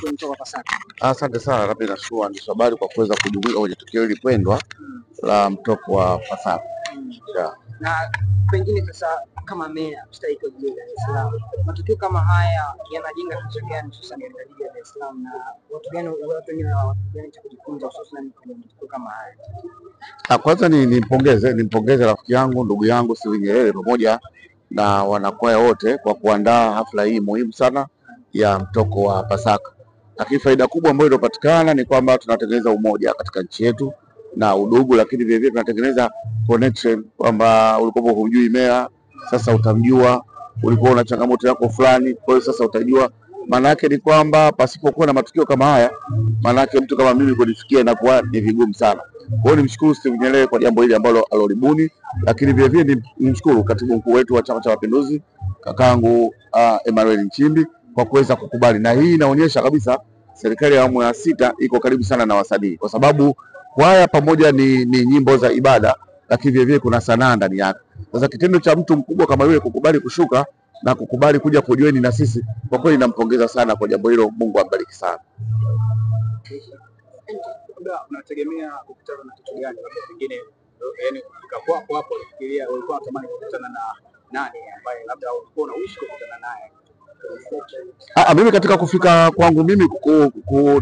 kwenye mtoka wa Pasaka. Asante sana, labda nashukuru waandishi wa habari kwa kuweza kujumuika kwenye tukio hili pendwa la mtoko wa Pasaka. Na pengine sasa kama meya mstahiki wa jiji la Dar es Salaam, matukio kama haya yanajenga kitu gani hususan katika jiji la Dar es Salaam, na watu wengine cha kujifunza hususan kwenye matukio kama haya? Kwanza nimpongeze rafiki yangu, ndugu yangu Steven Nyerere pamoja na wanakwaya wote kwa kuandaa hafla hii muhimu sana ya mtoko wa Pasaka. Lakini faida kubwa ambayo iliyopatikana ni kwamba tunatengeneza umoja katika nchi yetu na udugu, lakini vile vile tunatengeneza connection kwamba ulikuwa hujui meya, sasa utamjua, ulikuwa una changamoto yako fulani, kwa hiyo sasa utajua. Maana yake ni kwamba pasipokuwa na matukio kama haya, maana yake mtu kama mimi kunifikia inakuwa ni vigumu sana. Kwa hiyo nimshukuru Steven Nyerere kwa jambo hili ambalo alolibuni, lakini vile vile nimshukuru katibu mkuu wetu wa Chama cha Mapinduzi kakangu Emmanuel Nchimbi kwa kuweza kukubali, na hii inaonyesha kabisa serikali ya awamu ya 6 iko karibu sana na wasanii, kwa sababu kwaya pamoja ni nyimbo za ibada, lakini vile vile kuna sanaa ndani yake. Sasa kitendo cha mtu mkubwa kama yule kukubali kushuka na kukubali kuja kujoin na sisi, kwa kweli nampongeza sana kwa jambo hilo. Mungu ambariki sana. Unategemea kukutana na kitu gani pengine, yani kufika hapo unafikiria ulikuwa unatamani kukutana na nani ambaye labda ulikuwa unaishi kukutana naye? Mimi katika kufika kwangu mimi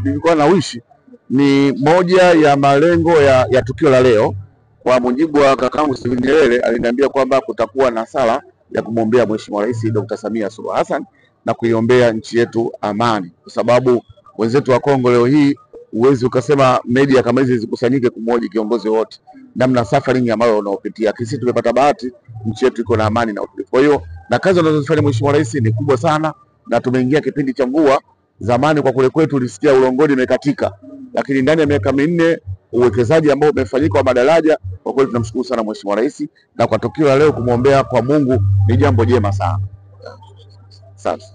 nilikuwa na wishi ni moja ya malengo ya tukio la leo. Kwa mujibu wa kakangu Steven Nyerere, aliniambia kwamba kutakuwa na sala ya kumwombea Mheshimiwa Rais Dr. Samia Suluhu Hassan na kuiombea nchi yetu amani, kwa sababu wenzetu wa Kongo leo hii uwezi ukasema media kama hizi zikusanyike kumhoji kiongozi wote, namna suffering ambayo unaopitia. Sisi tumepata bahati, nchi yetu iko na amani na utulivu. Kwa hiyo na kazi anazofanya Mheshimiwa Rais ni kubwa sana, na tumeingia kipindi cha mvua. Zamani kwa kule kwetu ulisikia ulongoni imekatika, lakini ndani ya miaka 4 uwekezaji ambao umefanyika wa madaraja, kwa kweli tunamshukuru sana Mheshimiwa Rais, na kwa tukio la leo kumwombea kwa Mungu ni jambo jema sana. Asante.